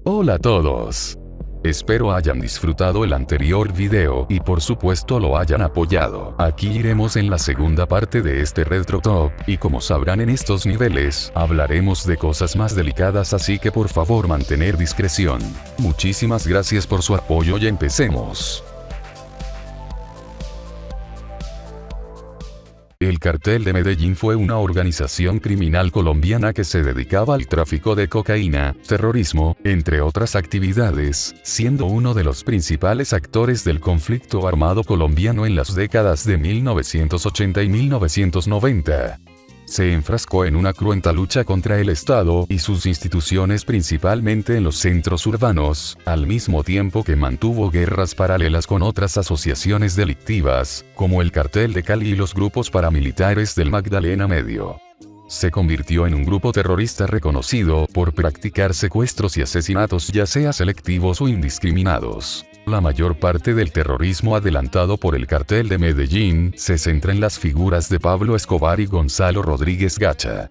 Hola a todos. Espero hayan disfrutado el anterior video y por supuesto lo hayan apoyado. Aquí iremos en la segunda parte de este Retro Top, y como sabrán en estos niveles, hablaremos de cosas más delicadas, así que por favor mantener discreción. Muchísimas gracias por su apoyo y empecemos. El Cartel de Medellín fue una organización criminal colombiana que se dedicaba al tráfico de cocaína, terrorismo, entre otras actividades, siendo uno de los principales actores del conflicto armado colombiano en las décadas de 1980 y 1990. Se enfrascó en una cruenta lucha contra el Estado y sus instituciones, principalmente en los centros urbanos, al mismo tiempo que mantuvo guerras paralelas con otras asociaciones delictivas, como el Cartel de Cali y los grupos paramilitares del Magdalena Medio. Se convirtió en un grupo terrorista reconocido por practicar secuestros y asesinatos, ya sea selectivos o indiscriminados. La mayor parte del terrorismo adelantado por el Cartel de Medellín se centra en las figuras de Pablo Escobar y Gonzalo Rodríguez Gacha.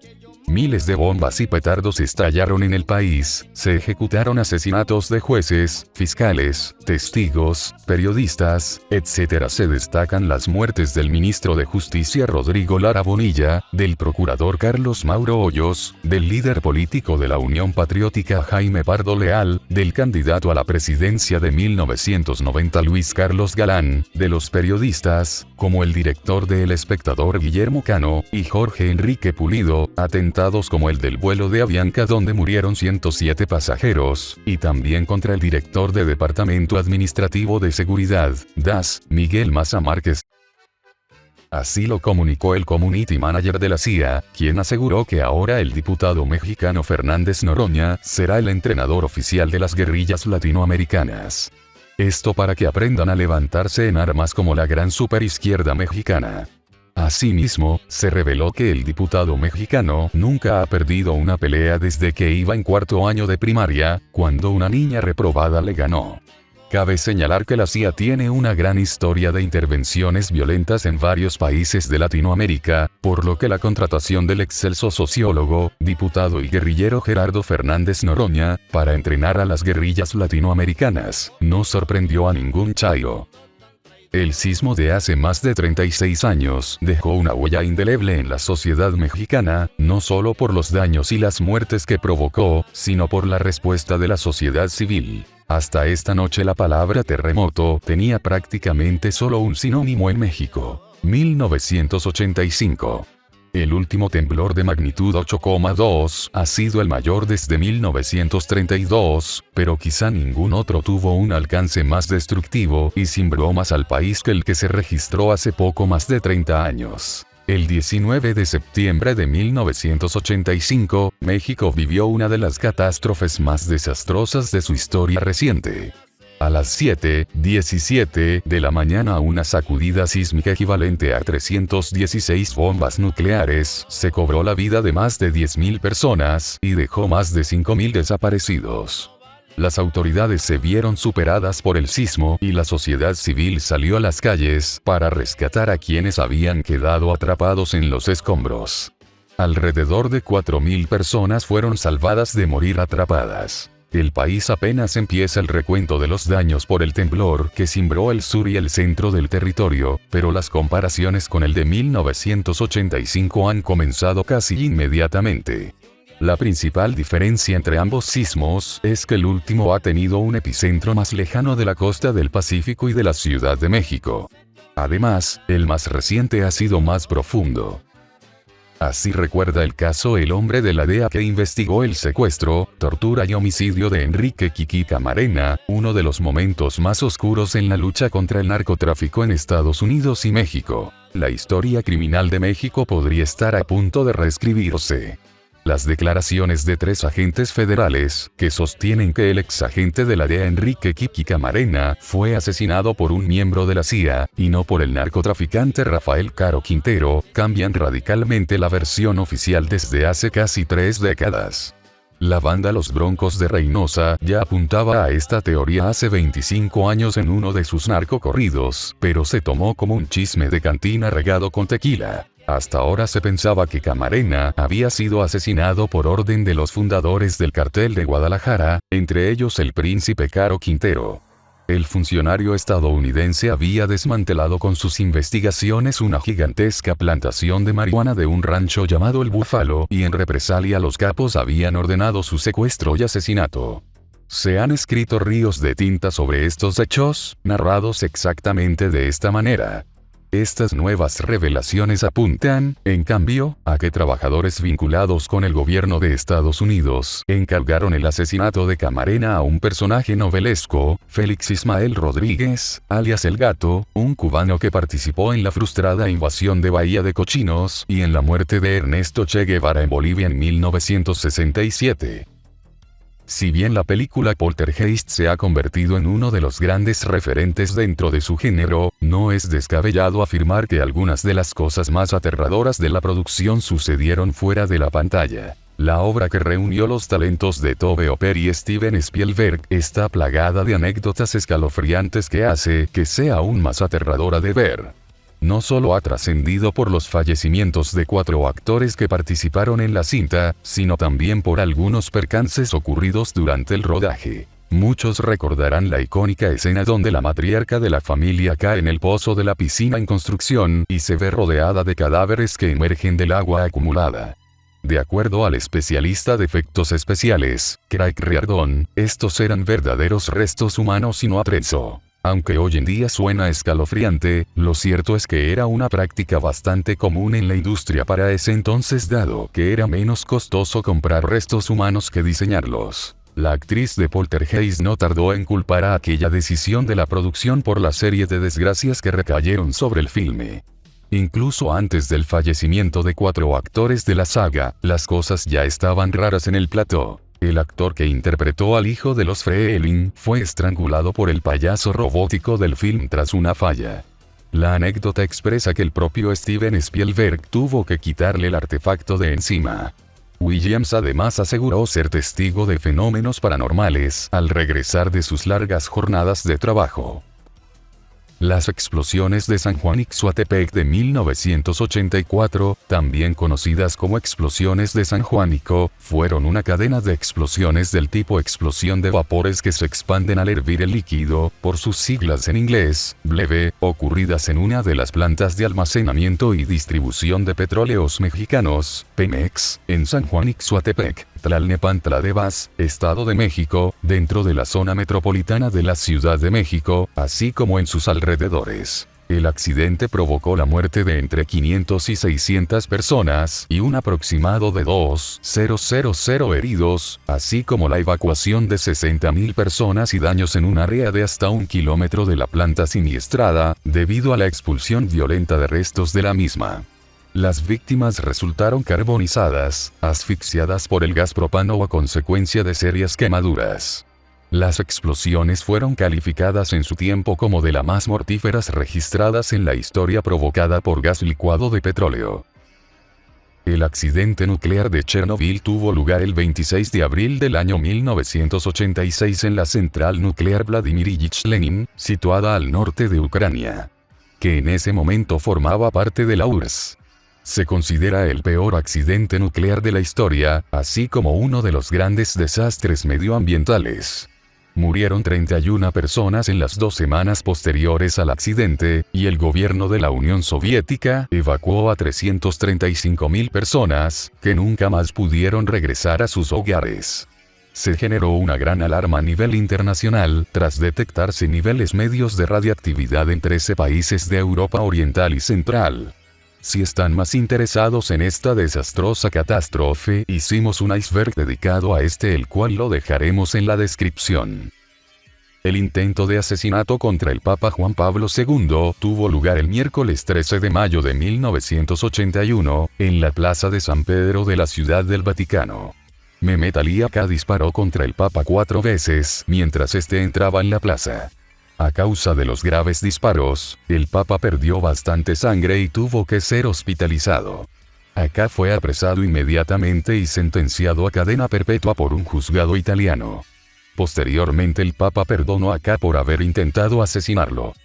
Miles de bombas y petardos estallaron en el país, se ejecutaron asesinatos de jueces, fiscales, testigos, periodistas, etc. Se destacan las muertes del ministro de Justicia Rodrigo Lara Bonilla, del procurador Carlos Mauro Hoyos, del líder político de la Unión Patriótica Jaime Pardo Leal, del candidato a la presidencia de 1990 Luis Carlos Galán, de los periodistas, como el director de El Espectador Guillermo Cano, y Jorge Enrique Pulido, atentados como el del vuelo de Avianca donde murieron 107 pasajeros, y también contra el director de Departamento Administrativo de Seguridad, DAS, Miguel Maza Márquez. Así lo comunicó el community manager de la CIA, quien aseguró que ahora el diputado mexicano Fernández Noroña será el entrenador oficial de las guerrillas latinoamericanas. Esto para que aprendan a levantarse en armas como la gran superizquierda mexicana. Asimismo, se reveló que el diputado mexicano nunca ha perdido una pelea desde que iba en cuarto año de primaria, cuando una niña reprobada le ganó. Cabe señalar que la CIA tiene una gran historia de intervenciones violentas en varios países de Latinoamérica, por lo que la contratación del excelso sociólogo, diputado y guerrillero Gerardo Fernández Noroña, para entrenar a las guerrillas latinoamericanas, no sorprendió a ningún chairo. El sismo de hace más de 36 años dejó una huella indeleble en la sociedad mexicana, no solo por los daños y las muertes que provocó, sino por la respuesta de la sociedad civil. Hasta esta noche la palabra terremoto tenía prácticamente solo un sinónimo en México: 1985. El último temblor de magnitud 8,2 ha sido el mayor desde 1932, pero quizá ningún otro tuvo un alcance más destructivo y cimbró más al país que el que se registró hace poco más de 30 años. El 19 de septiembre de 1985, México vivió una de las catástrofes más desastrosas de su historia reciente. A las 7:17 de la mañana, una sacudida sísmica equivalente a 316 bombas nucleares se cobró la vida de más de 10.000 personas y dejó más de 5.000 desaparecidos. Las autoridades se vieron superadas por el sismo y la sociedad civil salió a las calles para rescatar a quienes habían quedado atrapados en los escombros. Alrededor de 4.000 personas fueron salvadas de morir atrapadas. El país apenas empieza el recuento de los daños por el temblor que cimbró el sur y el centro del territorio, pero las comparaciones con el de 1985 han comenzado casi inmediatamente. La principal diferencia entre ambos sismos es que el último ha tenido un epicentro más lejano de la costa del Pacífico y de la Ciudad de México. Además, el más reciente ha sido más profundo. Así recuerda el caso el hombre de la DEA que investigó el secuestro, tortura y homicidio de Enrique Kiki Camarena, uno de los momentos más oscuros en la lucha contra el narcotráfico en Estados Unidos y México. La historia criminal de México podría estar a punto de reescribirse. Las declaraciones de 3 agentes federales, que sostienen que el exagente de la DEA Enrique Kiki Camarena fue asesinado por un miembro de la CIA, y no por el narcotraficante Rafael Caro Quintero, cambian radicalmente la versión oficial desde hace casi 3 décadas. La banda Los Broncos de Reynosa ya apuntaba a esta teoría hace 25 años en uno de sus narcocorridos, pero se tomó como un chisme de cantina regado con tequila. Hasta ahora se pensaba que Camarena había sido asesinado por orden de los fundadores del cartel de Guadalajara, entre ellos el príncipe Caro Quintero. El funcionario estadounidense había desmantelado con sus investigaciones una gigantesca plantación de marihuana de un rancho llamado El Búfalo y en represalia los capos habían ordenado su secuestro y asesinato. Se han escrito ríos de tinta sobre estos hechos, narrados exactamente de esta manera. Estas nuevas revelaciones apuntan, en cambio, a que trabajadores vinculados con el gobierno de Estados Unidos encargaron el asesinato de Camarena a un personaje novelesco, Félix Ismael Rodríguez, alias El Gato, un cubano que participó en la frustrada invasión de Bahía de Cochinos y en la muerte de Ernesto Che Guevara en Bolivia en 1967. Si bien la película Poltergeist se ha convertido en uno de los grandes referentes dentro de su género, no es descabellado afirmar que algunas de las cosas más aterradoras de la producción sucedieron fuera de la pantalla. La obra que reunió los talentos de Tobe Hooper y Steven Spielberg está plagada de anécdotas escalofriantes que hace que sea aún más aterradora de ver. No solo ha trascendido por los fallecimientos de 4 actores que participaron en la cinta, sino también por algunos percances ocurridos durante el rodaje. Muchos recordarán la icónica escena donde la matriarca de la familia cae en el pozo de la piscina en construcción y se ve rodeada de cadáveres que emergen del agua acumulada. De acuerdo al especialista de efectos especiales, Craig Riordan, estos eran verdaderos restos humanos y no atrezo. Aunque hoy en día suena escalofriante, lo cierto es que era una práctica bastante común en la industria para ese entonces dado que era menos costoso comprar restos humanos que diseñarlos. La actriz de Poltergeist no tardó en culpar a aquella decisión de la producción por la serie de desgracias que recayeron sobre el filme. Incluso antes del fallecimiento de 4 actores de la saga, las cosas ya estaban raras en el plató. El actor que interpretó al hijo de los Freelin fue estrangulado por el payaso robótico del film tras una falla. La anécdota expresa que el propio Steven Spielberg tuvo que quitarle el artefacto de encima. Williams además aseguró ser testigo de fenómenos paranormales al regresar de sus largas jornadas de trabajo. Las explosiones de San Juan Ixhuatepec de 1984, también conocidas como explosiones de San Juanico, fueron una cadena de explosiones del tipo explosión de vapores que se expanden al hervir el líquido, por sus siglas en inglés, BLEVE, ocurridas en una de las plantas de almacenamiento y distribución de petróleos mexicanos, Pemex, en San Juan Ixhuatepec, Tlalnepantla de Vaz, Estado de México, dentro de la zona metropolitana de la Ciudad de México, así como en sus alrededores. El accidente provocó la muerte de entre 500 y 600 personas y un aproximado de 2,000 heridos, así como la evacuación de 60.000 personas y daños en un área de hasta 1 kilómetro de la planta siniestrada, debido a la expulsión violenta de restos de la misma. Las víctimas resultaron carbonizadas, asfixiadas por el gas propano a consecuencia de serias quemaduras. Las explosiones fueron calificadas en su tiempo como de las más mortíferas registradas en la historia provocada por gas licuado de petróleo. El accidente nuclear de Chernobyl tuvo lugar el 26 de abril del año 1986 en la central nuclear Vladimir Ilich Lenin, situada al norte de Ucrania, que en ese momento formaba parte de la URSS. Se considera el peor accidente nuclear de la historia, así como uno de los grandes desastres medioambientales. Murieron 31 personas en las 2 semanas posteriores al accidente, y el gobierno de la Unión Soviética evacuó a 335.000 personas, que nunca más pudieron regresar a sus hogares. Se generó una gran alarma a nivel internacional, tras detectarse niveles medios de radiactividad en 13 países de Europa Oriental y Central. Si están más interesados en esta desastrosa catástrofe, hicimos un iceberg dedicado a el cual lo dejaremos en la descripción. El intento de asesinato contra el Papa Juan Pablo II tuvo lugar el miércoles 13 de mayo de 1981, en la Plaza de San Pedro de la Ciudad del Vaticano. Mehmet Ali Agha disparó contra el Papa 4 veces mientras este entraba en la plaza. A causa de los graves disparos, el Papa perdió bastante sangre y tuvo que ser hospitalizado. Agha fue apresado inmediatamente y sentenciado a cadena perpetua por un juzgado italiano. Posteriormente el Papa perdonó a Agha por haber intentado asesinarlo.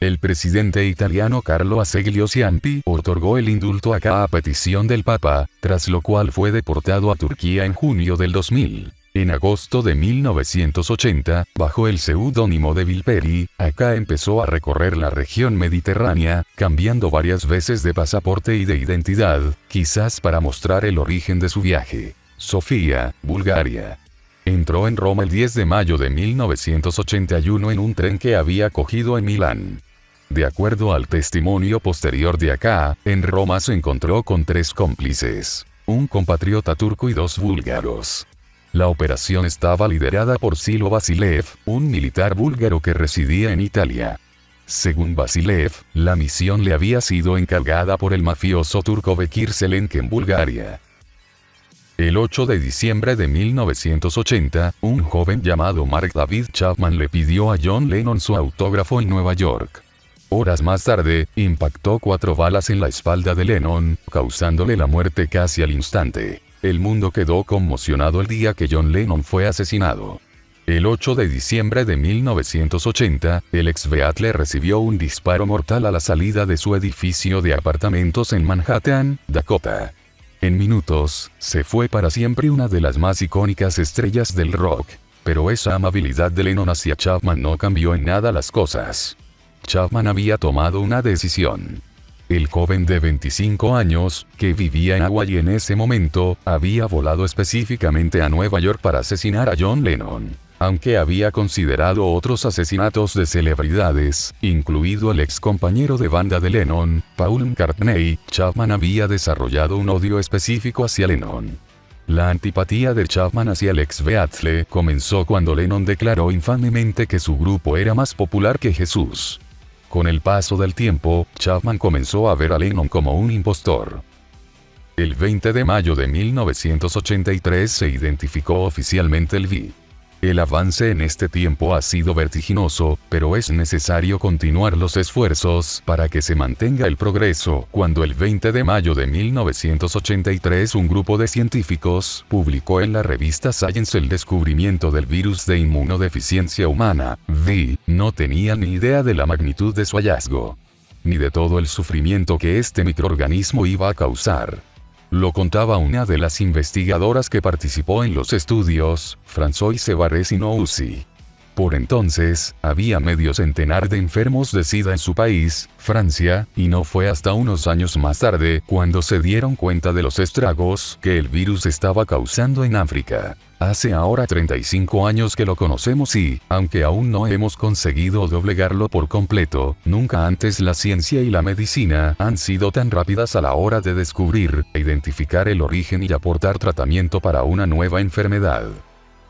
El presidente italiano Carlo Azeglio Ciampi otorgó el indulto a K a petición del Papa, tras lo cual fue deportado a Turquía en junio del 2000. En agosto de 1980, bajo el seudónimo de Vilperi, K empezó a recorrer la región mediterránea, cambiando varias veces de pasaporte y de identidad, quizás para mostrar el origen de su viaje. Sofía, Bulgaria. Entró en Roma el 10 de mayo de 1981 en un tren que había cogido en Milán. De acuerdo al testimonio posterior de K, en Roma se encontró con 3 cómplices, un compatriota turco y 2 búlgaros. La operación estaba liderada por Silo Vasilev, un militar búlgaro que residía en Italia. Según Vasilev, la misión le había sido encargada por el mafioso turco Bekir Çelenk en Bulgaria. El 8 de diciembre de 1980, un joven llamado Mark David Chapman le pidió a John Lennon su autógrafo en Nueva York. Horas más tarde, impactó 4 balas en la espalda de Lennon, causándole la muerte casi al instante. El mundo quedó conmocionado el día que John Lennon fue asesinado. El 8 de diciembre de 1980, el ex Beatle recibió un disparo mortal a la salida de su edificio de apartamentos en Manhattan, Dakota. En minutos, se fue para siempre una de las más icónicas estrellas del rock. Pero esa amabilidad de Lennon hacia Chapman no cambió en nada las cosas. Chapman había tomado una decisión. El joven de 25 años, que vivía en Hawái en ese momento, había volado específicamente a Nueva York para asesinar a John Lennon. Aunque había considerado otros asesinatos de celebridades, incluido el ex compañero de banda de Lennon, Paul McCartney, Chapman había desarrollado un odio específico hacia Lennon. La antipatía de Chapman hacia el ex Beatle comenzó cuando Lennon declaró infamemente que su grupo era más popular que Jesús. Con el paso del tiempo, Chapman comenzó a ver a Lennon como un impostor. El 20 de mayo de 1983 se identificó oficialmente el V. El avance en este tiempo ha sido vertiginoso, pero es necesario continuar los esfuerzos para que se mantenga el progreso. Cuando el 20 de mayo de 1983 un grupo de científicos publicó en la revista Science el descubrimiento del virus de inmunodeficiencia humana, V, no tenían ni idea de la magnitud de su hallazgo, ni de todo el sufrimiento que este microorganismo iba a causar. Lo contaba una de las investigadoras que participó en los estudios, Françoise Barré-Sinoussi. Por entonces, había medio centenar de enfermos de SIDA en su país, Francia, y no fue hasta unos años más tarde cuando se dieron cuenta de los estragos que el virus estaba causando en África. Hace ahora 35 años que lo conocemos y, aunque aún no hemos conseguido doblegarlo por completo, nunca antes la ciencia y la medicina han sido tan rápidas a la hora de descubrir, identificar el origen y aportar tratamiento para una nueva enfermedad.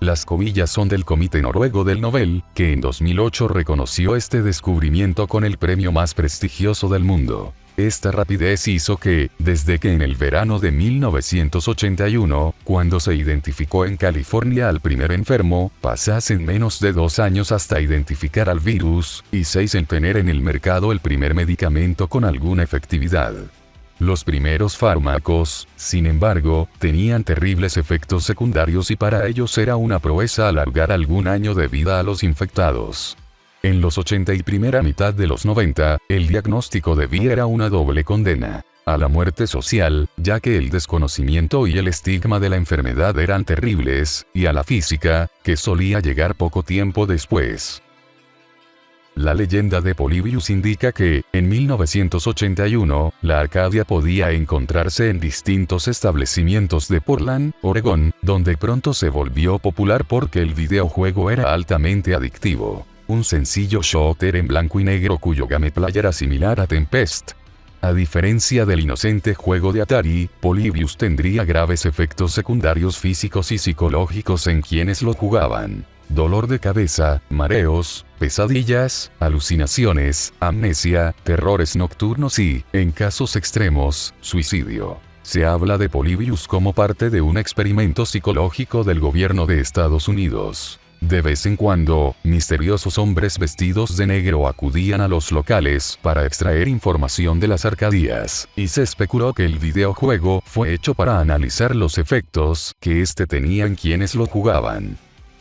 Las comillas son del Comité Noruego del Nobel, que en 2008 reconoció este descubrimiento con el premio más prestigioso del mundo. Esta rapidez hizo que, desde que en el verano de 1981, cuando se identificó en California al primer enfermo, pasasen menos de 2 años hasta identificar al virus, y 6 en tener en el mercado el primer medicamento con alguna efectividad. Los primeros fármacos, sin embargo, tenían terribles efectos secundarios y para ellos era una proeza alargar algún año de vida a los infectados. En los 80 y primera mitad de los 90, el diagnóstico de V era una doble condena a la muerte social, ya que el desconocimiento y el estigma de la enfermedad eran terribles, y a la física, que solía llegar poco tiempo después. La leyenda de Polybius indica que, en 1981, la Arcadia podía encontrarse en distintos establecimientos de Portland, Oregón, donde pronto se volvió popular porque el videojuego era altamente adictivo. Un sencillo shooter en blanco y negro cuyo gameplay era similar a Tempest. A diferencia del inocente juego de Atari, Polybius tendría graves efectos secundarios físicos y psicológicos en quienes lo jugaban. Dolor de cabeza, mareos, pesadillas, alucinaciones, amnesia, terrores nocturnos y, en casos extremos, suicidio. Se habla de Polybius como parte de un experimento psicológico del gobierno de Estados Unidos. De vez en cuando, misteriosos hombres vestidos de negro acudían a los locales para extraer información de las Arcadias, y se especuló que el videojuego fue hecho para analizar los efectos que este tenía en quienes lo jugaban.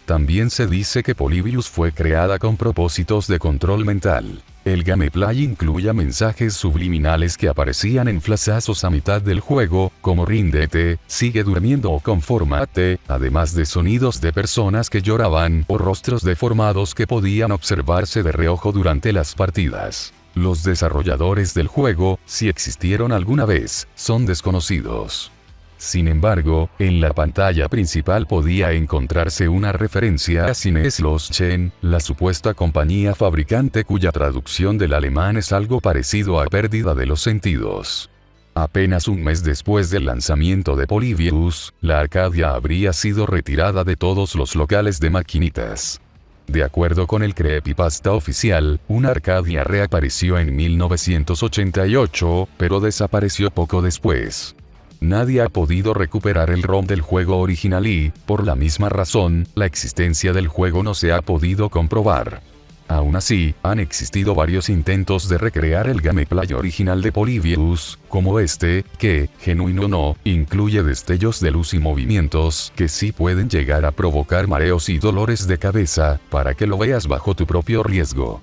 También se dice que Polybius fue creada con propósitos de control mental. El gameplay incluye mensajes subliminales que aparecían en flashazos a mitad del juego, como ríndete, sigue durmiendo o confórmate, además de sonidos de personas que lloraban o rostros deformados que podían observarse de reojo durante las partidas. Los desarrolladores del juego, si existieron alguna vez, son desconocidos. Sin embargo, en la pantalla principal podía encontrarse una referencia a Sinneslöschen, la supuesta compañía fabricante cuya traducción del alemán es algo parecido a pérdida de los sentidos. Apenas un mes después del lanzamiento de Polybius, la Arcadia habría sido retirada de todos los locales de maquinitas. De acuerdo con el creepypasta oficial, una Arcadia reapareció en 1988, pero desapareció poco después. Nadie ha podido recuperar el ROM del juego original y, por la misma razón, la existencia del juego no se ha podido comprobar. Aún así, han existido varios intentos de recrear el gameplay original de Polybius, como este, que, genuino o no, incluye destellos de luz y movimientos que sí pueden llegar a provocar mareos y dolores de cabeza, para que lo veas bajo tu propio riesgo.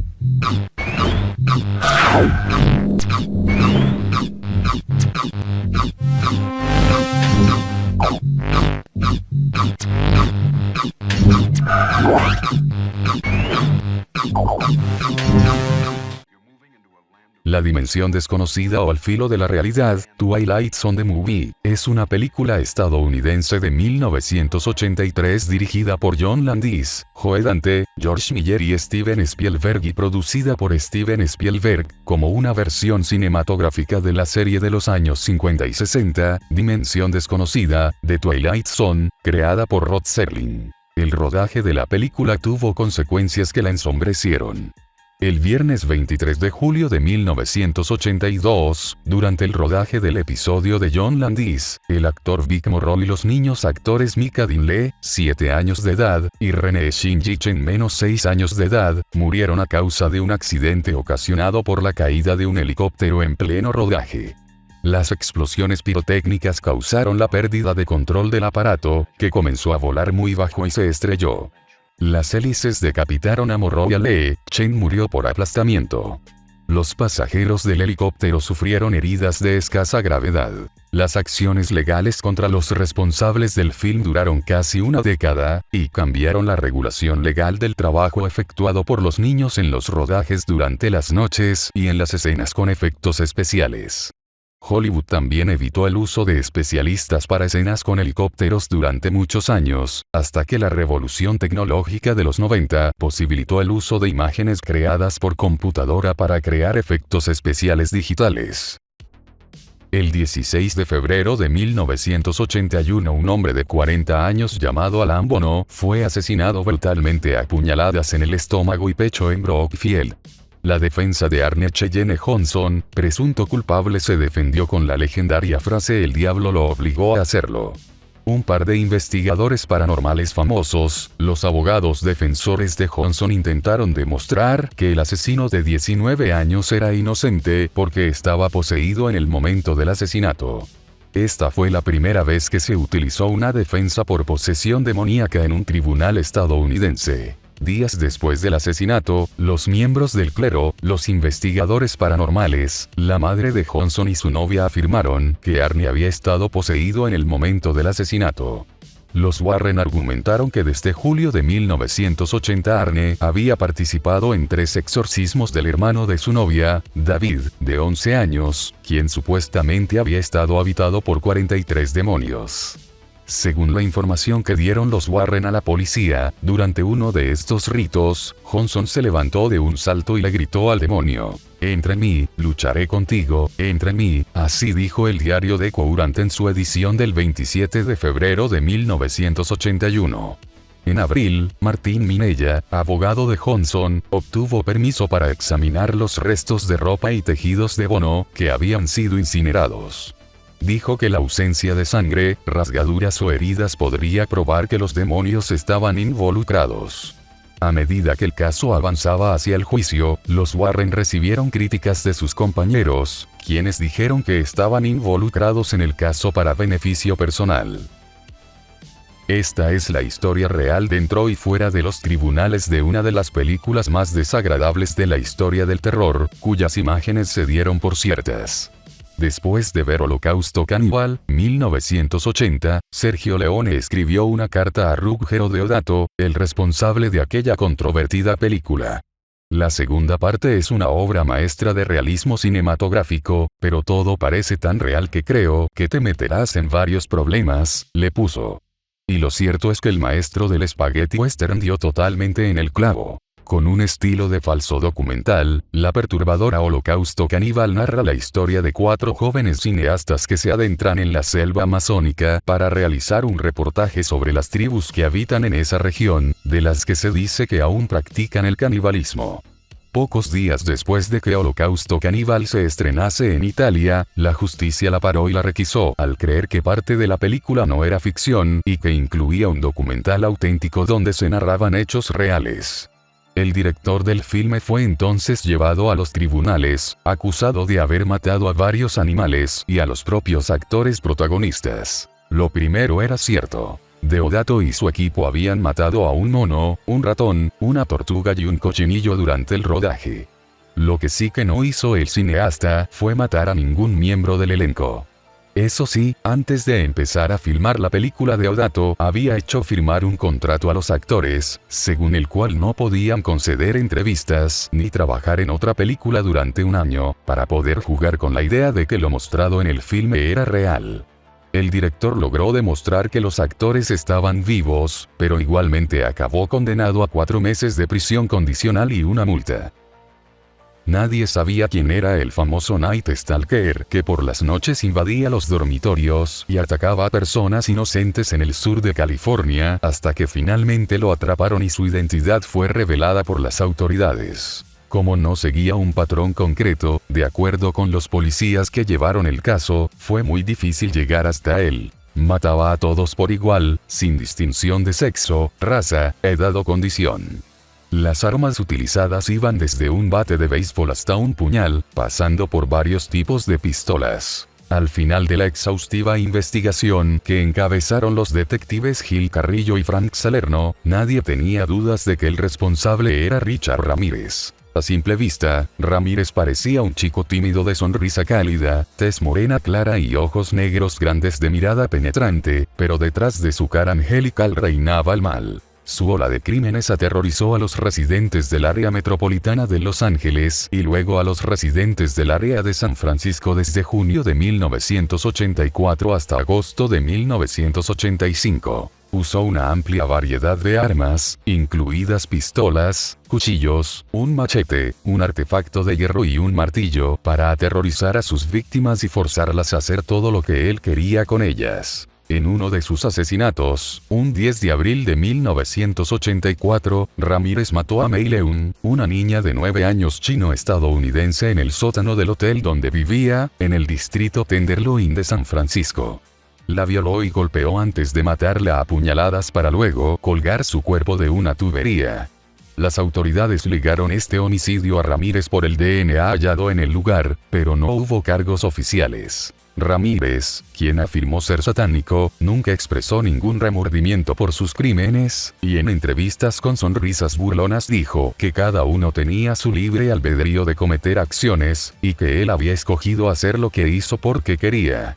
La dimensión desconocida o al filo de la realidad, Twilight Zone the Movie, es una película estadounidense de 1983 dirigida por John Landis, Joe Dante, George Miller y Steven Spielberg y producida por Steven Spielberg, como una versión cinematográfica de la serie de los años 50 y 60, Dimensión Desconocida, de Twilight Zone, creada por Rod Serling. El rodaje de la película tuvo consecuencias que la ensombrecieron. El viernes 23 de julio de 1982, durante el rodaje del episodio de John Landis, el actor Vic Morrow y los niños actores Mika Dinle, 7 años de edad, y Renee Shinji Chen, 6 años de edad, murieron a causa de un accidente ocasionado por la caída de un helicóptero en pleno rodaje. Las explosiones pirotécnicas causaron la pérdida de control del aparato, que comenzó a volar muy bajo y se estrelló. Las hélices decapitaron a Morrow y a Lee, Chen murió por aplastamiento. Los pasajeros del helicóptero sufrieron heridas de escasa gravedad. Las acciones legales contra los responsables del film duraron casi una década, y cambiaron la regulación legal del trabajo efectuado por los niños en los rodajes durante las noches y en las escenas con efectos especiales. Hollywood también evitó el uso de especialistas para escenas con helicópteros durante muchos años, hasta que la revolución tecnológica de los 90 posibilitó el uso de imágenes creadas por computadora para crear efectos especiales digitales. El 16 de febrero de 1981 un hombre de 40 años llamado Alan Bono fue asesinado brutalmente a puñaladas en el estómago y pecho en Brookfield. La defensa de Arne Cheyenne Johnson, presunto culpable, se defendió con la legendaria frase "el diablo lo obligó a hacerlo". Un par de investigadores paranormales famosos, los abogados defensores de Johnson, intentaron demostrar que el asesino de 19 años era inocente porque estaba poseído en el momento del asesinato. Esta fue la primera vez que se utilizó una defensa por posesión demoníaca en un tribunal estadounidense. Días después del asesinato, los miembros del clero, los investigadores paranormales, la madre de Johnson y su novia afirmaron que Arne había estado poseído en el momento del asesinato. Los Warren argumentaron que desde julio de 1980 Arne había participado en 3 exorcismos del hermano de su novia, David, de 11 años, quien supuestamente había estado habitado por 43 demonios. Según la información que dieron los Warren a la policía, durante uno de estos ritos, Johnson se levantó de un salto y le gritó al demonio: "Entra en mí, lucharé contigo, entra en mí", así dijo el diario The Courant en su edición del 27 de febrero de 1981. En abril, Martin Minella, abogado de Johnson, obtuvo permiso para examinar los restos de ropa y tejidos de Bono, que habían sido incinerados. Dijo que la ausencia de sangre, rasgaduras o heridas podría probar que los demonios estaban involucrados. A medida que el caso avanzaba hacia el juicio, los Warren recibieron críticas de sus compañeros, quienes dijeron que estaban involucrados en el caso para beneficio personal. Esta es la historia real dentro y fuera de los tribunales de una de las películas más desagradables de la historia del terror, cuyas imágenes se dieron por ciertas. Después de ver Holocausto Caníbal, 1980, Sergio Leone escribió una carta a Ruggero Deodato, el responsable de aquella controvertida película. La segunda parte es una obra maestra de realismo cinematográfico, pero todo parece tan real que creo que te meterás en varios problemas, le puso. Y lo cierto es que el maestro del spaghetti western dio totalmente en el clavo. Con un estilo de falso documental, la perturbadora Holocausto Caníbal narra la historia de 4 jóvenes cineastas que se adentran en la selva amazónica para realizar un reportaje sobre las tribus que habitan en esa región, de las que se dice que aún practican el canibalismo. Pocos días después de que Holocausto Caníbal se estrenase en Italia, la justicia la paró y la requisó al creer que parte de la película no era ficción y que incluía un documental auténtico donde se narraban hechos reales. El director del filme fue entonces llevado a los tribunales, acusado de haber matado a varios animales y a los propios actores protagonistas. Lo primero era cierto. Deodato y su equipo habían matado a un mono, un ratón, una tortuga y un cochinillo durante el rodaje. Lo que sí que no hizo el cineasta fue matar a ningún miembro del elenco. Eso sí, antes de empezar a filmar la película, Deodato había hecho firmar un contrato a los actores, según el cual no podían conceder entrevistas ni trabajar en otra película durante un año, para poder jugar con la idea de que lo mostrado en el filme era real. El director logró demostrar que los actores estaban vivos, pero igualmente acabó condenado a 4 meses de prisión condicional y una multa. Nadie sabía quién era el famoso Night Stalker que por las noches invadía los dormitorios y atacaba a personas inocentes en el sur de California, hasta que finalmente lo atraparon y su identidad fue revelada por las autoridades. Como no seguía un patrón concreto, de acuerdo con los policías que llevaron el caso, fue muy difícil llegar hasta él. Mataba a todos por igual, sin distinción de sexo, raza, edad o condición. Las armas utilizadas iban desde un bate de béisbol hasta un puñal, pasando por varios tipos de pistolas. Al final de la exhaustiva investigación que encabezaron los detectives Gil Carrillo y Frank Salerno, nadie tenía dudas de que el responsable era Richard Ramírez. A simple vista, Ramírez parecía un chico tímido de sonrisa cálida, tez morena clara y ojos negros grandes de mirada penetrante, pero detrás de su cara angelical reinaba el mal. Su ola de crímenes aterrorizó a los residentes del área metropolitana de Los Ángeles y luego a los residentes del área de San Francisco desde junio de 1984 hasta agosto de 1985. Usó una amplia variedad de armas, incluidas pistolas, cuchillos, un machete, un artefacto de hierro y un martillo, para aterrorizar a sus víctimas y forzarlas a hacer todo lo que él quería con ellas. En uno de sus asesinatos, un 10 de abril de 1984, Ramírez mató a Mei Leung, una niña de 9 años chino-estadounidense en el sótano del hotel donde vivía, en el distrito Tenderloin de San Francisco. La violó y golpeó antes de matarla a puñaladas para luego colgar su cuerpo de una tubería. Las autoridades ligaron este homicidio a Ramírez por el DNA hallado en el lugar, pero no hubo cargos oficiales. Ramírez, quien afirmó ser satánico, nunca expresó ningún remordimiento por sus crímenes, y en entrevistas con sonrisas burlonas dijo que cada uno tenía su libre albedrío de cometer acciones, y que él había escogido hacer lo que hizo porque quería.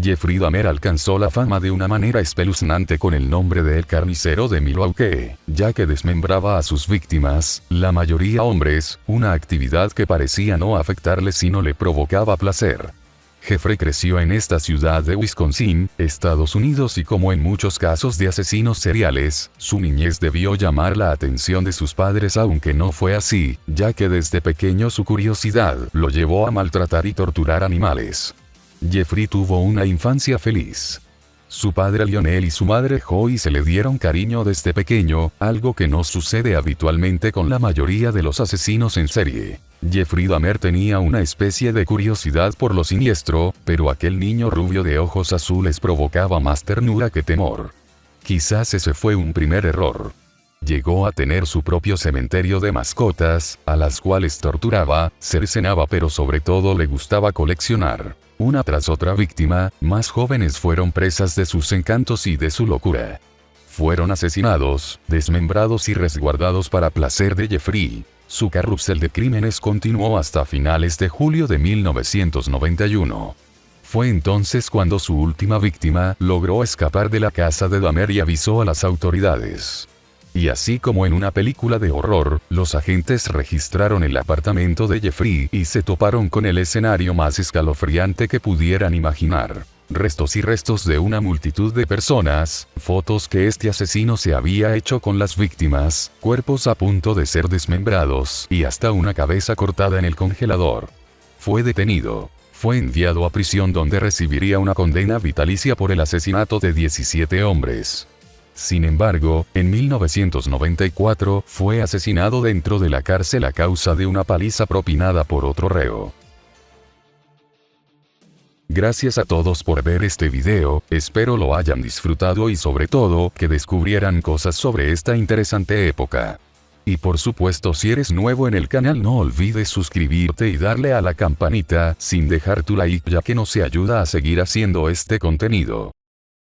Jeffrey Dahmer alcanzó la fama de una manera espeluznante con el nombre de El Carnicero de Milwaukee, ya que desmembraba a sus víctimas, la mayoría hombres, una actividad que parecía no afectarle sino le provocaba placer. Jeffrey creció en esta ciudad de Wisconsin, Estados Unidos y como en muchos casos de asesinos seriales, su niñez debió llamar la atención de sus padres aunque no fue así, ya que desde pequeño su curiosidad lo llevó a maltratar y torturar animales. Jeffrey tuvo una infancia feliz. Su padre Lionel y su madre Joy se le dieron cariño desde pequeño, algo que no sucede habitualmente con la mayoría de los asesinos en serie. Jeffrey Dahmer tenía una especie de curiosidad por lo siniestro, pero aquel niño rubio de ojos azules provocaba más ternura que temor. Quizás ese fue un primer error. Llegó a tener su propio cementerio de mascotas, a las cuales torturaba, cercenaba, pero sobre todo le gustaba coleccionar. Una tras otra víctima, más jóvenes fueron presas de sus encantos y de su locura. Fueron asesinados, desmembrados y resguardados para placer de Jeffrey. Su carrusel de crímenes continuó hasta finales de julio de 1991. Fue entonces cuando su última víctima logró escapar de la casa de Dahmer y avisó a las autoridades. Y así como en una película de horror, los agentes registraron el apartamento de Jeffrey y se toparon con el escenario más escalofriante que pudieran imaginar. Restos y restos de una multitud de personas, fotos que este asesino se había hecho con las víctimas, cuerpos a punto de ser desmembrados y hasta una cabeza cortada en el congelador. Fue detenido. Fue enviado a prisión donde recibiría una condena vitalicia por el asesinato de 17 hombres. Sin embargo, en 1994 fue asesinado dentro de la cárcel a causa de una paliza propinada por otro reo. Gracias a todos por ver este video, espero lo hayan disfrutado y sobre todo, que descubrieran cosas sobre esta interesante época. Y por supuesto, si eres nuevo en el canal no olvides suscribirte y darle a la campanita, sin dejar tu like ya que nos ayuda a seguir haciendo este contenido.